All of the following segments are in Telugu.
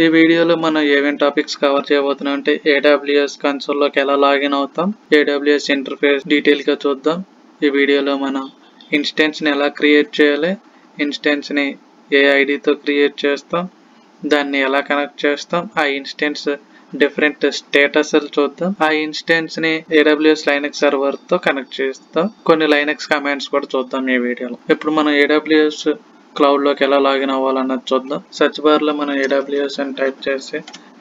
ఈ వీడియోలో మనం ఏమేం టాపిక్స్ కవర్ చేయబోతున్నాం అంటే AWS కన్సోల్లోకి ఎలా లాగిన్ అవుతాం, AWS ఇంటర్ఫేస్ డీటెయిల్గా చూద్దాం. ఈ వీడియోలో మనం ఇన్స్టెన్స్ని ఎలా క్రియేట్ చేయాలి, ఇన్స్టెన్స్ని ఏ ఐడితో క్రియేట్ చేస్తాం, దాన్ని ఎలా కనెక్ట్ చేస్తాం, ఆ ఇన్స్టెన్స్ డిఫరెంట్ స్టేటస్ చూద్దాం, ఆ ఇన్స్టెన్స్ ని AWS Linux సర్వర్ తో కనెక్ట్ చేస్తాం, కొన్ని Linux కమాండ్స్ కూడా చూద్దాం ఈ వీడియోలో. ఇప్పుడు మనం AWS క్లౌడ్ లోకి ఎలా లాగిన్ అవ్వాలన్నది చూద్దాం. సెర్చ్ బార్ లో మనం AWS అని టైప్ చేసి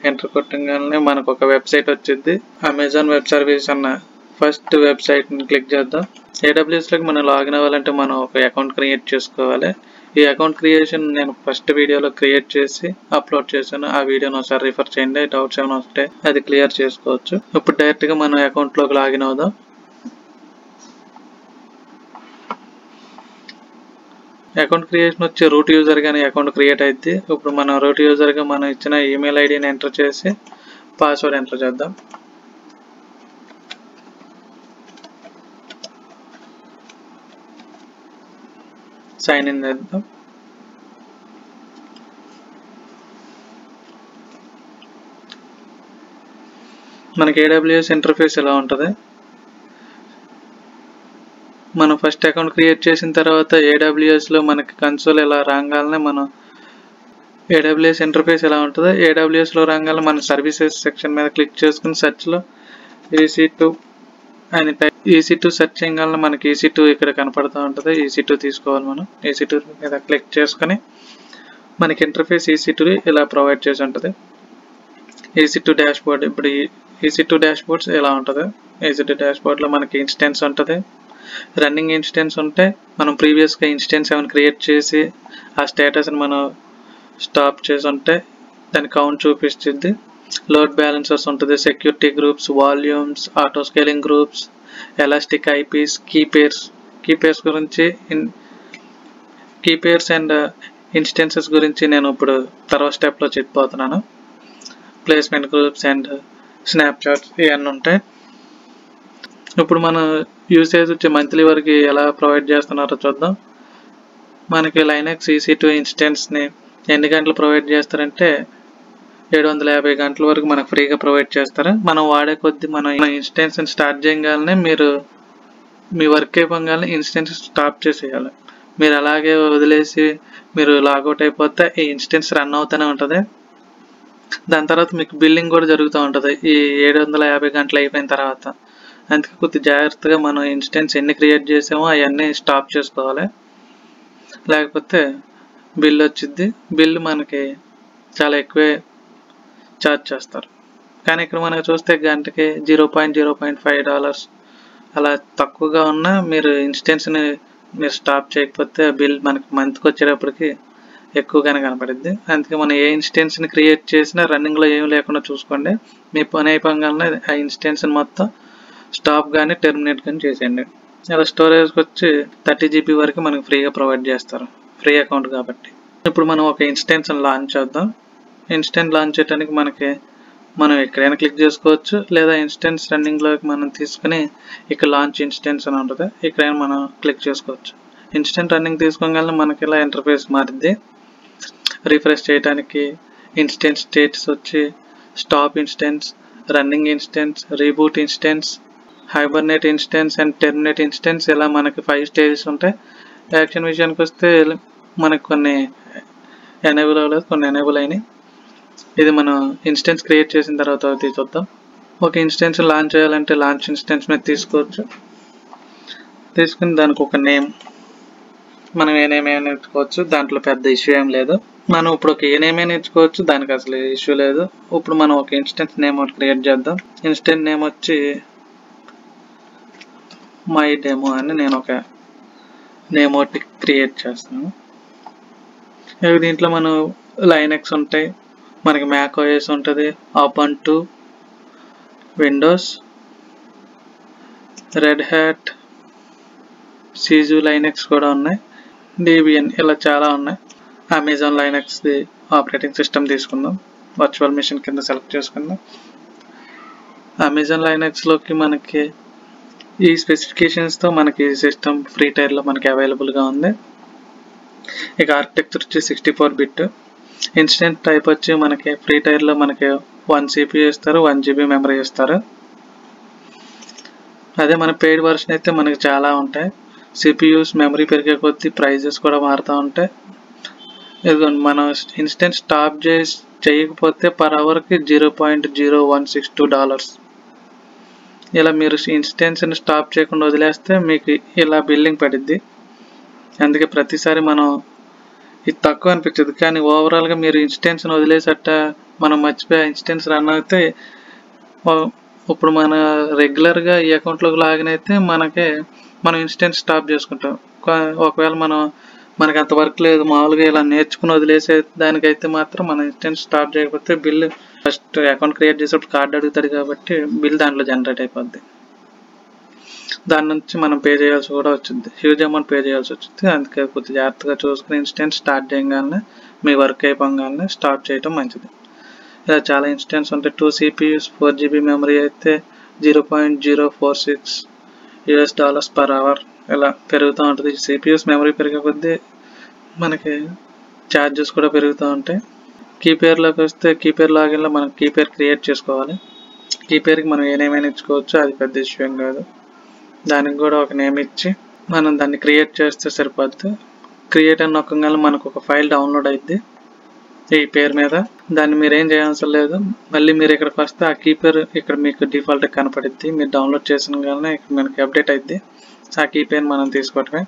ఎంటర్ కొట్టగానే మనకు ఒక వెబ్సైట్ వచ్చింది. అమెజాన్ వెబ్ సర్వీస్ అన్న ఫస్ట్ వెబ్సైట్ ని క్లిక్ చేద్దాం. AWS లోకి మనం లాగిన్ అవ్వాలంటే మనం ఒక అకౌంట్ క్రియేట్ చేసుకోవాలి. ఈ అకౌంట్ క్రియేషన్ నేను ఫస్ట్ వీడియోలో క్రియేట్ చేసి అప్లోడ్ చేశాను. ఆ వీడియోని ఒకసారి రిఫర్ చేయండి. డౌట్స్ ఏమైనా వస్తే అది క్లియర్ చేసుకోవచ్చు. ఇప్పుడు డైరెక్ట్ గా మనం అకౌంట్ లోకి లాగిన్ అవుదాం. అకౌంట్ క్రియేషన్ వచ్చి రూట్ యూజర్ గానే అకౌంట్ క్రియేట్ అయింది. ఇప్పుడు మనం రూట్ యూజర్ గా మనం ఇచ్చిన ఈమెయిల్ ఐడిని ఎంటర్ చేసి పాస్వర్డ్ ఎంటర్ చేద్దాం. సైన్ ఇన్ చేద్దాం. మనకి AWS ఇంటర్ఫేస్ ఎలా ఉంటుంది. మనం ఫస్ట్ అకౌంట్ క్రియేట్ చేసిన తర్వాత AWS లో మనకి కన్సోల్ ఎలా రాగానే మనం AWS ఇంటర్ఫేస్ ఎలా ఉంటుందో AWS లో రాగానే మన సర్వీసెస్ సెక్షన్ మీద క్లిక్ చేసుకుని సెర్చ్ లో EC2 అని టైప్ EC2 సెర్చ్ చేయగానే మనకి EC2 ఇక్కడ కనపడుతూ ఉంటుంది. EC2 తీసుకోవాలి. మనం EC2 మీద క్లిక్ చేసుకుని మనకి ఇంటర్ఫేస్ EC2 ఇలా ప్రొవైడ్ చేసి ఉంటుంది. EC2 dash board. ఇప్పుడు EC2 డాష్ బోర్డ్స్ ఎలా ఉంటుంది. EC2 డాష్ బోర్డ్ లో మనకి ఇన్స్టెన్స్ ఉంటుంది. రన్నింగ్ ఇన్స్టెన్స్ ఉంటే మనం ప్రీవియస్ గా ఇన్స్టెన్స్ ఏమైనా క్రియేట్ చేసి ఆ స్టేటస్ ని మనం స్టాప్ చేసి ఉంటే దాని కౌంట్ చూపిస్తుంది. లోడ్ బ్యాలెన్సర్స్ ఉంటుంది. Security groups, volumes, auto scaling groups, elastic IPs, key pairs గురించి కీ పేర్స్ అండ్ ఇన్స్టెన్సెస్ గురించి నేను ఇప్పుడు తర్వాత స్టెప్ లో చెప్పబోతున్నాను. ప్లేస్మెంట్ గ్రూప్స్ అండ్ స్నాప్చాట్స్ ఇవన్నీ ఉంటాయి. ఇప్పుడు మన యూసేజ్ వచ్చి మంత్లీ వరకు ఎలా ప్రొవైడ్ చేస్తున్నారో చూద్దాం. మనకి లైనక్స్ EC2 ఇన్స్టెన్స్ ని ఎన్ని గంటలు ప్రొవైడ్ చేస్తారంటే 750 గంటల వరకు మనకు ఫ్రీగా ప్రొవైడ్ చేస్తారు. మనం వాడే కొద్ది మనం ఇన్స్టెన్స్ స్టార్ట్ చేయగానే మీరు మీ వర్క్ అయిపోగానే ఇన్స్టెన్స్ స్టాప్ చేసేయాలి. మీరు అలాగే వదిలేసి మీరు లాగౌట్ అయిపోతే ఈ ఇన్స్టెన్స్ రన్ అవుతూనే ఉంటుంది. దాని తర్వాత మీకు బిల్లింగ్ కూడా జరుగుతూ ఉంటుంది ఈ 750 గంటలు అయిపోయిన తర్వాత. అందుకే కొద్ది జాగ్రత్తగా మనం ఇన్స్టెన్స్ ఎన్ని క్రియేట్ చేసామో అవన్నీ స్టాప్ చేసుకోవాలి. లేకపోతే బిల్ వచ్చింది. బిల్ మనకి చాలా ఎక్కువే ఛార్జ్ చేస్తారు. కానీ ఇక్కడ మనకు చూస్తే గంటకి $0.05 అలా తక్కువగా ఉన్నా మీరు ఇన్స్టెన్స్ని మీరు స్టాప్ చేయకపోతే బిల్ మనకి మంత్కి వచ్చేటప్పటికి ఎక్కువగానే కనపడుద్ది. అందుకే మనం ఏ ఇన్స్టెన్స్ని క్రియేట్ చేసినా రన్నింగ్లో ఏమి లేకుండా చూసుకోండి. మీ పని అయిపోగానే ఆ ఇన్స్టెన్స్ని మొత్తం స్టాప్ కానీ టెర్మినేట్ కానీ చేసేయండి. అలా స్టోరేజ్కి వచ్చి 30 GB వరకు మనకు ఫ్రీగా ప్రొవైడ్ చేస్తారు. ఫ్రీ అకౌంట్ కాబట్టి. ఇప్పుడు మనం ఒక ఇన్స్టెన్స్ లాంచ్ చేద్దాం. ఇన్స్టెన్స్ లాంచ్ చేయడానికి మనం ఎక్కడైనా క్లిక్ చేసుకోవచ్చు. లేదా ఇన్స్టెన్స్ రన్నింగ్లోకి మనం తీసుకుని ఇక్కడ లాంచ్ ఇన్స్టెన్స్ అని ఉంటుంది. ఇక్కడైనా మనం క్లిక్ చేసుకోవచ్చు. ఇన్స్టెన్స్ రన్నింగ్ తీసుకోగానే మనకి ఇలా ఇంటర్ఫేస్ మారింది. రిఫ్రెష్ చేయడానికి ఇన్స్టెన్స్ స్టేటస్ వచ్చి stop instance, running instance, reboot instance, hibernate instance and terminate instance ఇలా మనకి 5 స్టేజెస్ ఉంటాయి. యాక్షన్ విషయానికి వస్తే మనకు కొన్ని ఎనేబుల్ అవ్వలేదు, కొన్ని ఎనేబుల్ అయినాయి. ఇది మనం ఇన్స్టెన్స్ క్రియేట్ చేసిన తర్వాత చూద్దాం. ఒక ఇన్స్టెన్స్ లాంచ్ చేయాలంటే లాంచ్ ఇన్స్టెన్స్ మీద తీసుకోవచ్చు. తీసుకుని దానికి ఒక నేమ్, మనం ఏ నేమ్ అయినా నేర్చుకోవచ్చు. దాంట్లో పెద్ద ఇష్యూ ఏం లేదు. మనం ఇప్పుడు ఒక ఏ నేమ్ అయినా నేర్చుకోవచ్చు. దానికి అసలు ఇష్యూ లేదు. ఇప్పుడు మనం ఒక ఇన్స్టెన్స్ నేమ్ ఒకటి క్రియేట్ చేద్దాం. ఇన్స్టెన్స్ నేమ్ వచ్చి మై డెమో అని నేను ఒక నేమ్ ఒకటి క్రియేట్ చేస్తాను. దీంట్లో మనం లైనక్స్ ఉంటాయి, మనకి మ్యాక్ ఓఎస్ ఉంటుంది, Ubuntu, Windows, red hat, సీజు Linux కూడా ఉన్నాయి, డీబియన్ ఇలా చాలా ఉన్నాయి. అమెజాన్ లైనక్స్ ఆపరేటింగ్ సిస్టమ్ తీసుకుందాం. వర్చువల్ మిషన్ కింద సెలెక్ట్ చేసుకుందాం. అమెజాన్ లైనక్స్లోకి మనకి ఈ స్పెసిఫికేషన్స్తో మనకి సిస్టమ్ ఫ్రీ టైర్లో మనకి అవైలబుల్గా ఉంది. ఇక ఆర్కిటెక్చర్ వచ్చి 64 బిట్. ఇన్స్టెంట్ టైప్ వచ్చి మనకి ఫ్రీ టైర్లో మనకి 1 CPU ఇస్తారు, 1 GB మెమరీ ఇస్తారు. అదే మన పెయిడ్ వర్షన్ అయితే మనకి చాలా ఉంటాయి. CPUs మెమరీ పెరిగే కొద్దీ ప్రైజెస్ కూడా మారుతూ ఉంటాయి. ఇదిగోండి, మనం ఇన్స్టెంట్ స్టాప్ చేయకపోతే పర్ అవర్కి $0.0162. ఇలా మీరు ఇన్స్టెన్స్ని స్టాప్ చేయకుండా వదిలేస్తే మీకు ఇలా బిల్లింగ్ పడిద్ది. అందుకే ప్రతిసారి మనం ఇది తక్కువ అనిపించదు, కానీ ఓవరాల్గా మీరు ఇన్స్టెన్స్ని వదిలేసట మనం మర్చిపోయి ఇన్స్టెన్స్ రన్ అయితే ఇప్పుడు మన రెగ్యులర్గా ఈ అకౌంట్లోకి లాగిన్ అయితే మనం ఇన్స్టెన్స్ స్టాప్ చేసుకుంటాం. ఒకవేళ మనకి అంత వర్క్ లేదు, మామూలుగా ఇలా నేర్చుకుని వదిలేసే దానికైతే మాత్రం మనం ఇన్స్టెన్స్ స్టాప్ చేయకపోతే బిల్ ఫస్ట్ అకౌంట్ క్రియేట్ చేసేప్పుడు కార్డు అడుగుతాడు కాబట్టి బిల్ దాంట్లో జనరేట్ అయిపోద్ది. దాని నుంచి మనం పే చేయాల్సి కూడా వచ్చింది, హ్యూజ్ అమౌంట్ పే చేయాల్సి వచ్చింది. అందుకే కొద్దిగా జాగ్రత్తగా చూసుకుని ఇన్స్టెన్స్ స్టార్ట్ చేయగానే మీ వర్క్ అయిపోగానే స్టాప్ చేయడం మంచిది. ఇలా చాలా ఇన్స్టెన్స్ ఉంటాయి. 2 CPUs 4 GB మెమరీ అయితే $0.046 per hour ఇలా పెరుగుతూ ఉంటుంది. CPUs మెమరీ పెరిగే కొద్దీ మనకి ఛార్జెస్ కూడా పెరుగుతూ ఉంటాయి. కీపేర్లోకి వస్తే కీపేర్ లాగిన్లో మనం కీపేర్ క్రియేట్ చేసుకోవాలి. కీపేర్కి మనం ఏ నేమ్ అయినా ఇచ్చుకోవచ్చు, అది పెద్ద ఇష్యూ ఏం కాదు. దానికి కూడా ఒక నేమ్ ఇచ్చి మనం దాన్ని క్రియేట్ చేస్తే సరిపోద్ది. క్రియేట్ అని నొక్కగానే మనకు ఒక ఫైల్ డౌన్లోడ్ అయింది ఈ పేరు మీద. దాన్ని మీరు ఏం చేయాల్సిన లేదు. మళ్ళీ మీరు ఇక్కడికి వస్తే ఆ కీపేర్ ఇక్కడ మీకు డిఫాల్ట్ కనపడిద్ది. మీరు డౌన్లోడ్ చేసిన కానీ ఇక్కడ మనకి అప్డేట్ అయింది. ఆ కీపేర్ మనం తీసుకోవటమే.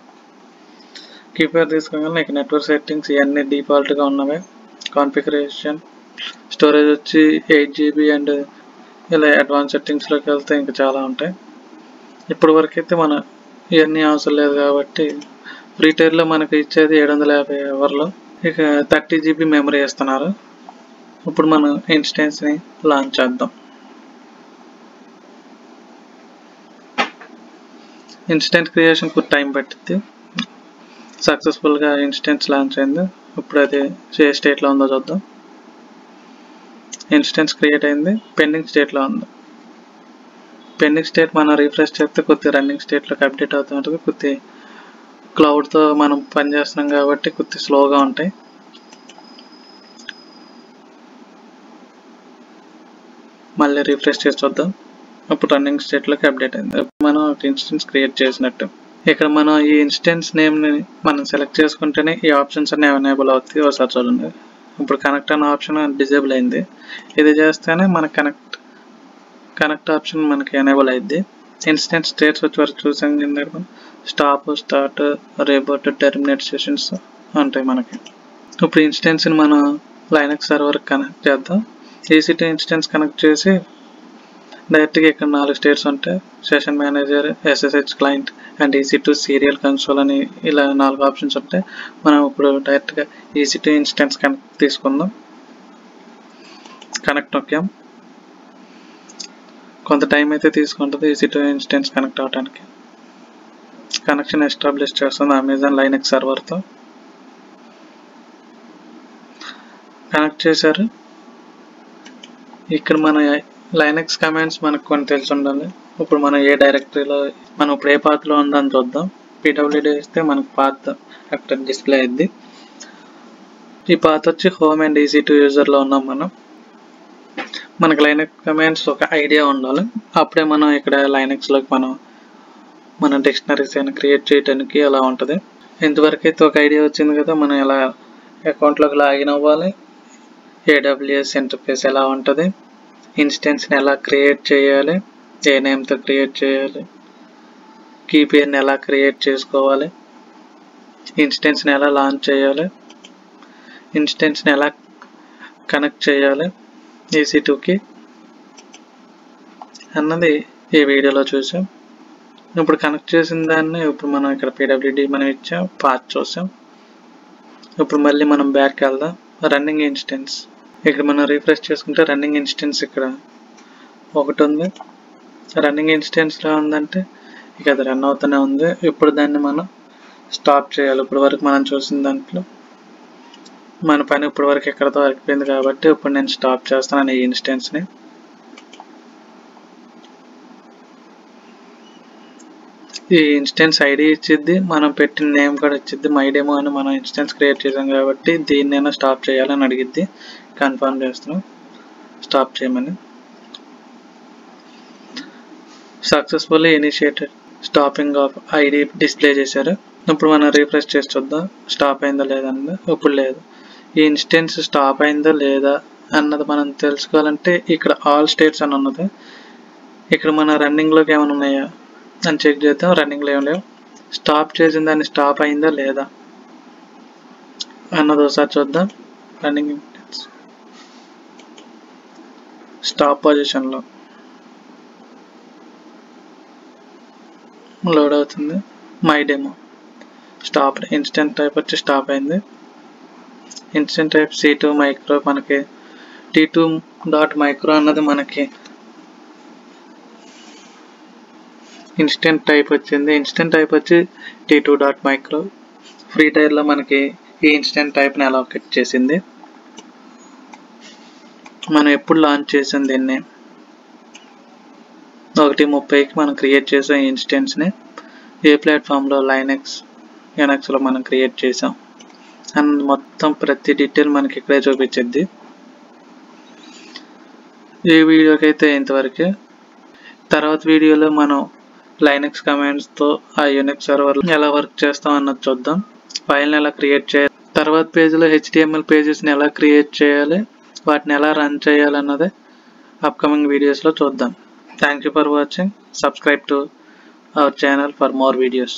కీపేర్ తీసుకోగానే ఇక్కడ నెట్వర్క్ సెట్టింగ్స్ ఇవన్నీ డిఫాల్ట్గా ఉన్నవే. కాన్ఫిగరేషన్ స్టోరేజ్ వచ్చి 8 GB అండ్ ఇలా అడ్వాన్స్ సెట్టింగ్స్లోకి వెళ్తే ఇంకా చాలా ఉంటాయి. ఇప్పటి వరకు అయితే మనం ఇవన్నీ అవసరం లేదు కాబట్టి ఫ్రీ టైర్లో మనకి ఇచ్చేది 750 అవర్లో ఇక 30 GB మెమరీ ఇస్తున్నారు. ఇప్పుడు మనం ఇన్స్టెన్స్ని లాంచ్ చేద్దాం. ఇన్స్టెంట్ క్రియేషన్కు టైం పట్టింది. సక్సెస్ఫుల్గా ఇన్స్టెన్స్ లాంచ్ అయింది. ఇప్పుడు అది ఏ స్టేట్లో ఉందో చూద్దాం. ఇన్స్టెన్స్ క్రియేట్ అయింది, పెండింగ్ స్టేట్లో ఉంది. పెండింగ్ స్టేట్ మనం రిఫ్రెష్ చేస్తే కొద్దిగా రన్నింగ్ స్టేట్లోకి అప్డేట్ అవుతూ ఉంటుంది. కొద్ది క్లౌడ్తో మనం పనిచేస్తున్నాం కాబట్టి కొద్ది స్లోగా ఉంటాయి. మళ్ళీ రిఫ్రెష్ చేసి చూద్దాం. ఇప్పుడు రన్నింగ్ స్టేట్లోకి అప్డేట్ అయింది. మనం ఇన్స్టెన్స్ క్రియేట్ చేసినట్టు. ఇక్కడ మనం ఈ ఇన్స్టెన్స్ నేమ్ని మనం సెలెక్ట్ చేసుకుంటేనే ఈ ఆప్షన్స్ అన్ని ఎనేబుల్ అవుతాయి. ఒకసారి చూడండి. ఇప్పుడు కనెక్ట్ అనే ఆప్షన్ డిజేబుల్ అయింది. ఇది చేస్తేనే మన కనెక్ట్ ఆప్షన్ మనకి ఎనేబుల్ అయింది. ఇన్స్టెన్స్ స్టేట్స్ వచ్చి వరకు చూసాం కింద stop, start, reboot, terminate sessions ఉంటాయి మనకి. ఇప్పుడు ఇన్స్టెన్స్ని మనం లైనక్స్ సర్వర్కి కనెక్ట్ చేద్దాం. EC2 ఇన్స్టెన్స్ కనెక్ట్ చేసి డైరెక్ట్గా ఇక్కడ 4 స్టేట్స్ ఉంటాయి. Session manager, SSH client and EC2 serial console అని ఇలా 4 ఆప్షన్స్ ఉంటాయి. మనం ఇప్పుడు డైరెక్ట్గా EC2 ఇన్స్టెన్స్ కనెక్ట్ తీసుకుందాం. కనెక్ట్ నొక్కాం. కొంత టైం అయితే తీసుకుంటుంది EC2 ఇన్స్టెన్స్ కనెక్ట్ అవడానికి. కనెక్షన్ ఎస్టాబ్లిష్ చేస్తుంది అమెజాన్ లైనక్స్ సర్వర్తో. కనెక్ట్ చేశారు. ఇక్కడ మన లైనక్స్ కమాండ్స్ మనకు కొన్ని తెలిసి ఉండాలి. ఇప్పుడు మనం ఏ డైరెక్టరీలో మనం ఇప్పుడు ఏ పాత్లో ఉందని చూద్దాం. PWD ఇస్తే మనకు పాత్ అక్కడ డిస్ప్లే అయింది. ఈ పాత్ వచ్చి హోమ్ అండ్ EC2 యూజర్లో ఉన్నాం మనం. మనకు లైనక్స్ కమాండ్స్ ఒక ఐడియా ఉండాలి. అప్పుడే మనం ఇక్కడ లైనక్స్లోకి మన డిక్షనరీస్ అయినా క్రియేట్ చేయడానికి అలా ఉంటుంది. ఇంతవరకు అయితే ఒక ఐడియా వచ్చింది కదా, మనం ఎలా అకౌంట్లోకి లాగిన్ అవ్వాలి, AWS ఇంటర్ఫేస్ ఎలా ఉంటుంది, ఇన్స్టెన్స్ని ఎలా క్రియేట్ చేయాలి, ఏ నేమ్తో క్రియేట్ చేయాలి, కీపేర్ని ఎలా క్రియేట్ చేసుకోవాలి, ఇన్స్టెన్స్ని ఎలా లాంచ్ చేయాలి, ఇన్స్టెన్స్ని ఎలా కనెక్ట్ చేయాలి EC2కి అన్నది ఈ వీడియోలో చూసాం. ఇప్పుడు కనెక్ట్ చేసిన దాన్ని ఇప్పుడు మనం ఇక్కడ PWD మనం ఇచ్చాం, పాత్ చూసాం. ఇప్పుడు మళ్ళీ మనం బ్యాక్ వెళ్దాం. రన్నింగ్ ఇన్స్టెన్స్ ఇక్కడ మనం రిఫ్రెష్ చేసుకుంటే రన్నింగ్ ఇన్స్టెన్స్ ఇక్కడ ఒకటి ఉంది. రన్నింగ్ ఇన్స్టెన్స్లో ఉందంటే ఇక అది రన్ అవుతూనే ఉంది. ఇప్పుడు దాన్ని మనం స్టాప్ చేయాలి. ఇప్పటి వరకు మనం చూసిన దాంట్లో మన పని ఇప్పటి వరకు ఎక్కడితో అయిపోయింది కాబట్టి ఇప్పుడు నేను స్టాప్ చేస్తాను ఈ ఇన్స్టెన్స్ని. ఈ ఇన్స్టెన్స్ ఐడి ఇచ్చిద్ది, మనం పెట్టిన నేమ్ కూడా ఇచ్చిద్ది. మై డెమో అని మనం ఇన్స్టెన్స్ క్రియేట్ చేసాం కాబట్టి దీన్నైనా స్టాప్ చేయాలని అడిగిద్ది. కన్ఫర్మ్ చేస్తున్నాం స్టాప్ చేయమని. Successfully initiated stopping of ID display చేశారు. ఇప్పుడు మనం రీఫ్రెష్ చేసి చూద్దాం స్టాప్ అయిందా లేదా అన్నది. ఇప్పుడు లేదు. ఈ ఇన్స్టెన్స్ స్టాప్ అయిందా లేదా అన్నది మనం తెలుసుకోవాలంటే ఇక్కడ ఆల్ స్టేట్స్ అని ఉన్నది. ఇక్కడ మన రన్నింగ్లోకి ఏమైనా ఉన్నాయా అని చెక్ చేద్దాం. రన్నింగ్లో ఏం లేవు. స్టాప్ చేసిన దాన్ని స్టాప్ అయిందా లేదా అన్నది ఒకసారి చూద్దాం. రన్నింగ్ స్టాప్ పొజిషన్లో లోడ్ అవుతుంది. My demo stop instant type వచ్చి స్టాప్ అయింది. ఇన్స్టెంట్ టైప్ C2 మైక్రో మనకి T2.micro అన్నది మనకి ఇన్స్టెంట్ టైప్ వచ్చింది. ఇన్స్టెంట్ టైప్ వచ్చి T2.micro. ఫ్రీ టైర్లో మనకి ఈ ఇన్స్టెంట్ టైప్ని అలొకేట్ చేసింది. మనం ఎప్పుడు లాంచ్ చేసాం దీన్ని 1:30కి మనం క్రియేట్ చేసాం ఈ ఇన్స్టెన్స్ని. ఏ ప్లాట్ఫామ్లో లైనక్స్లో మనం క్రియేట్ చేసాం అండ్ మొత్తం ప్రతి డీటెయిల్ మనకి ఇక్కడే చూపించింది. ఈ వీడియోకి అయితే ఇంతవరకే. తర్వాత వీడియోలో మనం లైనక్స్ కమాండ్స్తో ఆ యూనిక్స్ సర్వర్ ఎలా వర్క్ చేస్తాం అన్నది చూద్దాం. ఫైల్ని ఎలా క్రియేట్ చేయాలి, తర్వాత పేజీలో HTML పేజెస్ని ఎలా క్రియేట్ చేయాలి, వాటిని ఎలా రన్ చేయాలన్నది అప్కమింగ్ వీడియోస్లో చూద్దాం. Thank you for watching. Subscribe to our channel for more videos.